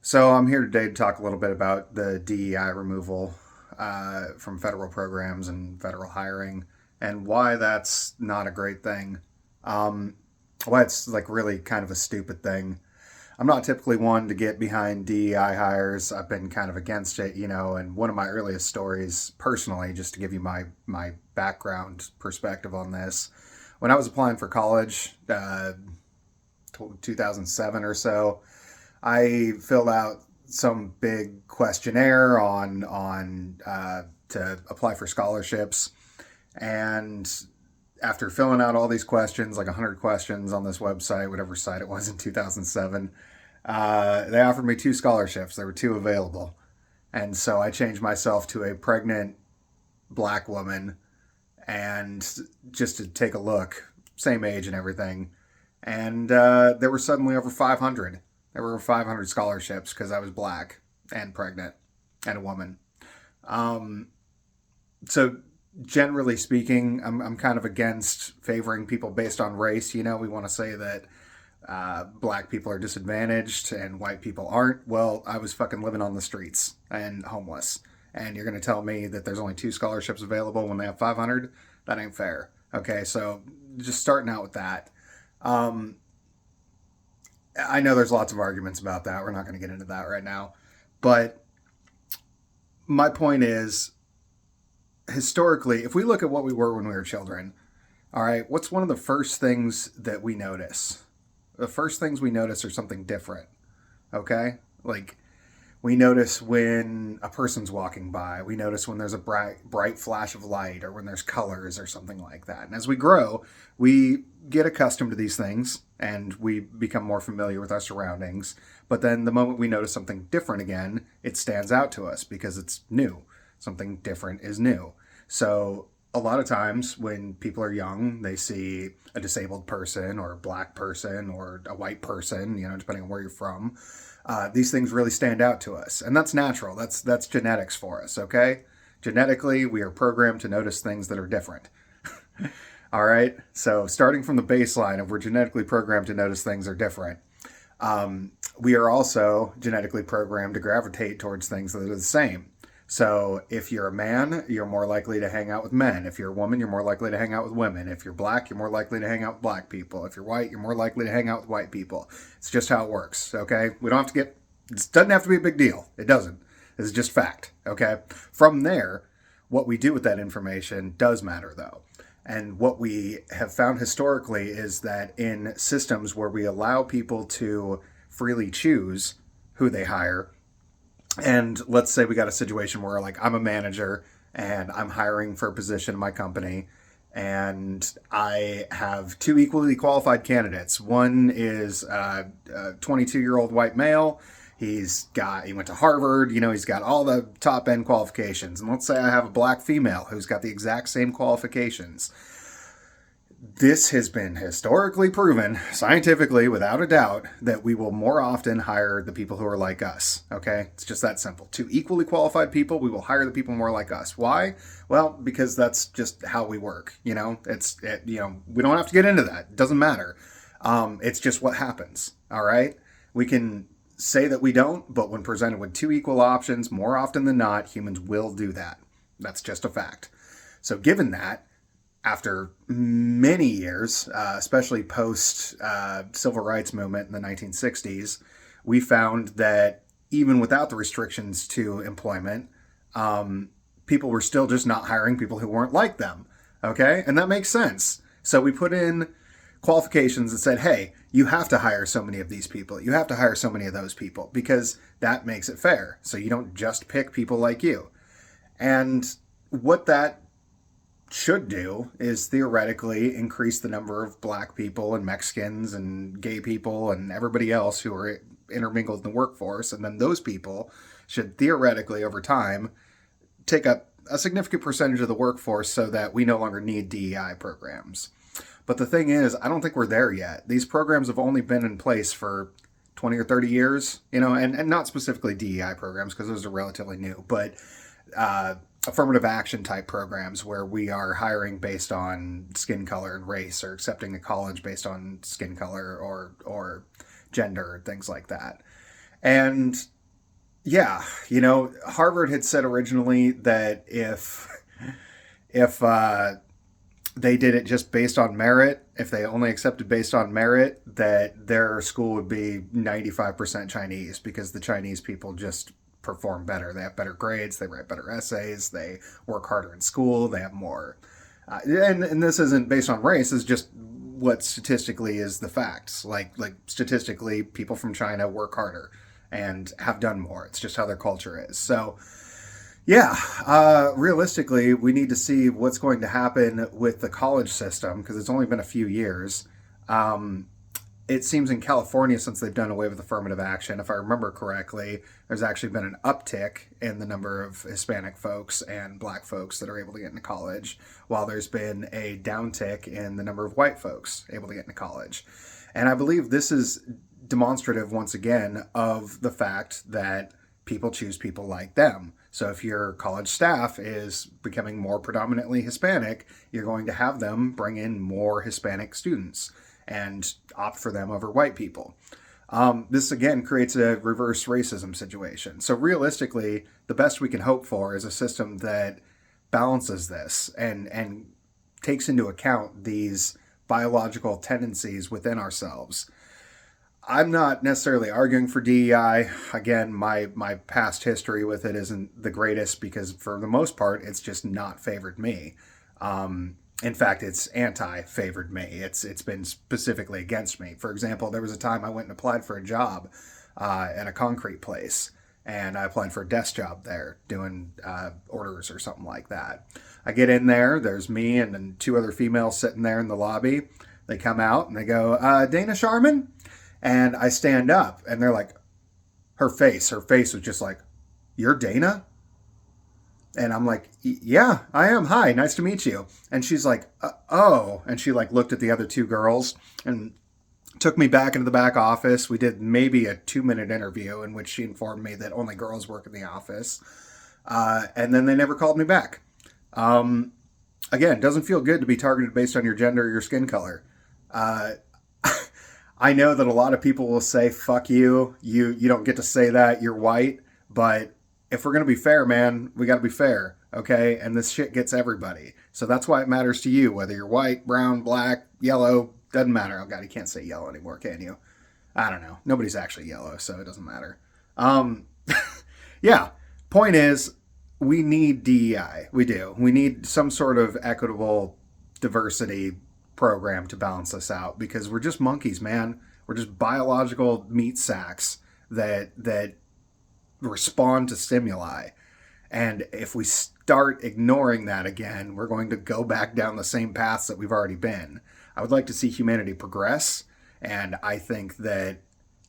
So I'm here today to talk a little bit about the DEI removal from federal programs and federal hiring, and why that's not a great thing. Um, why it's like really kind of a stupid thing. I'm not typically one to get behind DEI hires. I've been kind of against it, and one of my earliest stories, personally, just to give you my background perspective on this, when I was applying for college, 2007 or so. I filled out some big questionnaire on to apply for scholarships, and after filling out all these questions, like 100 questions on this website, whatever site it was in 2007, they offered me two scholarships. There were two available, and so I changed myself to a pregnant black woman, and just to take a look, same age and everything, and there were suddenly over 500. There were 500 scholarships because I was black and pregnant and a woman. Um, so generally speaking, I'm kind of against favoring people based on race. We want to say that black people are disadvantaged and white people aren't. Well, I was fucking living on the streets and homeless. And you're going to tell me that there's only two scholarships available when they have 500? That ain't fair. Okay, so just starting out with that. Um, I know there's lots of arguments about that. We're not going to get into that right now. But my point is, historically, if we look at what we were when we were children, all right, what's one of the first things that we notice? The first things we notice are something different, okay? Like, we notice when a person's walking by. We notice when there's a bright flash of light or when there's colors or something like that. And as we grow, we get accustomed to these things and we become more familiar with our surroundings. But then the moment we notice something different again, it stands out to us because it's new. Something different is new. So a lot of times when people are young, they see a disabled person or a black person or a white person, depending on where you're from. These things really stand out to us, and that's natural. That's genetics for us. Okay, genetically, we are programmed to notice things that are different. All right. So starting from the baseline of we're genetically programmed to notice things are different. We are also genetically programmed to gravitate towards things that are the same. So if you're a man, you're more likely to hang out with men. If you're a woman, you're more likely to hang out with women. If you're black, you're more likely to hang out with black people. If you're white, you're more likely to hang out with white people. It's just how it works, okay? We don't have to get, it doesn't have to be a big deal. It doesn't. It's just fact, okay? From there, what we do with that information does matter, though. And what we have found historically is that in systems where we allow people to freely choose who they hire, and let's say we got a situation where, like, I'm a manager and I'm hiring for a position in my company, and I have two equally qualified candidates. One is a 22-year-old white male. He went to Harvard, he's got all the top end qualifications. And let's say I have a black female who's got the exact same qualifications. This has been historically proven, scientifically, without a doubt, that we will more often hire the people who are like us. Okay? It's just that simple. Two equally qualified people, we will hire the people more like us. Why? Well, because that's just how we work. We don't have to get into that. It doesn't matter. It's just what happens. All right? We can say that we don't, but when presented with two equal options, more often than not, humans will do that. That's just a fact. So, given that, after many years, especially post civil rights movement in the 1960s, we found that even without the restrictions to employment, people were still just not hiring people who weren't like them. Okay? And that makes sense. So we put in qualifications that said, hey, you have to hire so many of these people. You have to hire so many of those people because that makes it fair. So you don't just pick people like you. And what that should do is theoretically increase the number of black people and Mexicans and gay people and everybody else who are intermingled in the workforce. And then those people should theoretically, over time, take up a significant percentage of the workforce so that we no longer need DEI programs. But the thing is, I don't think we're there yet. These programs have only been in place for 20 or 30 years, and not specifically DEI programs because those are relatively new, but affirmative action type programs where we are hiring based on skin color and race, or accepting a college based on skin color or gender, things like that. And yeah, Harvard had said originally that if they did it just based on merit, if they only accepted based on merit, that their school would be 95% Chinese because the Chinese people just perform better. They have better grades, they write better essays, they work harder in school, they have more. And this isn't based on race, it's just what statistically is the facts. Like statistically, people from China work harder and have done more. It's just how their culture is. So yeah, realistically, we need to see what's going to happen with the college system because it's only been a few years. Um, it seems in California, since they've done away with affirmative action, if I remember correctly, there's actually been an uptick in the number of Hispanic folks and black folks that are able to get into college, while there's been a downtick in the number of white folks able to get into college. And I believe this is demonstrative, once again, of the fact that people choose people like them. So if your college staff is becoming more predominantly Hispanic, you're going to have them bring in more Hispanic students and opt for them over white people. This again creates a reverse racism situation. So realistically, the best we can hope for is a system that balances this and takes into account these biological tendencies within ourselves. I'm not necessarily arguing for DEI. Again, my past history with it isn't the greatest because for the most part, it's just not favored me. In fact, it's anti-favored me. It's been specifically against me. For example, there was a time I went and applied for a job at a concrete place, and I applied for a desk job there, doing orders or something like that. I get in there. There's me and then two other females sitting there in the lobby. They come out and they go, Dana Sharman? And I stand up and they're like, her face was just like, "You're Dana?" And I'm like, "Yeah, I am. Hi, nice to meet you." And she's like, "Oh." And she like looked at the other two girls and took me back into the back office. We did maybe a 2-minute interview in which she informed me that only girls work in the office. And then they never called me back. Um, Again, it doesn't feel good to be targeted based on your gender or your skin color. Uh, I know that a lot of people will say, "Fuck you. You don't get to say that. You're white." But if we're going to be fair, man, we got to be fair, okay? And this shit gets everybody. So that's why it matters to you, whether you're white, brown, black, yellow, doesn't matter. Oh, God, you can't say yellow anymore, can you? I don't know. Nobody's actually yellow, so it doesn't matter. Um, yeah, point is, we need DEI. We do. We need some sort of equitable diversity program to balance this out because we're just monkeys, man. We're just biological meat sacks that respond to stimuli. And if we start ignoring that again, we're going to go back down the same paths that we've already been. I would like to see humanity progress, and I think that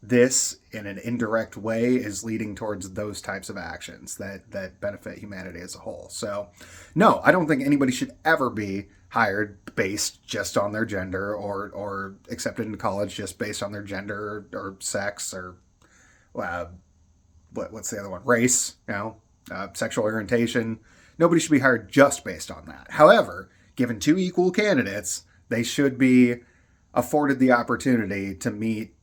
this, in an indirect way, is leading towards those types of actions that benefit humanity as a whole. So, no, I don't think anybody should ever be hired based just on their gender or accepted into college just based on their gender or sex or uh, what's the other one? Race, sexual orientation. Nobody should be hired just based on that. However, given two equal candidates, they should be afforded the opportunity to meet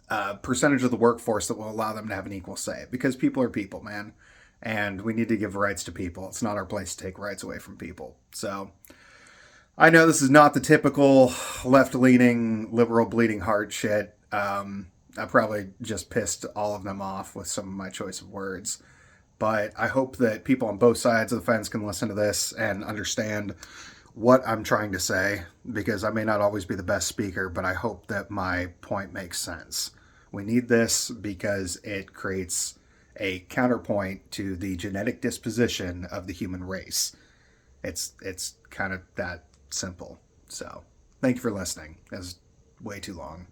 a percentage of the workforce that will allow them to have an equal say. Because people are people, man. And we need to give rights to people. It's not our place to take rights away from people. So I know this is not the typical left-leaning, liberal, bleeding heart shit. I probably just pissed all of them off with some of my choice of words. But I hope that people on both sides of the fence can listen to this and understand what I'm trying to say, because I may not always be the best speaker, but I hope that my point makes sense. We need this because it creates a counterpoint to the genetic disposition of the human race. It's kind of that simple. So, thank you for listening. It was way too long.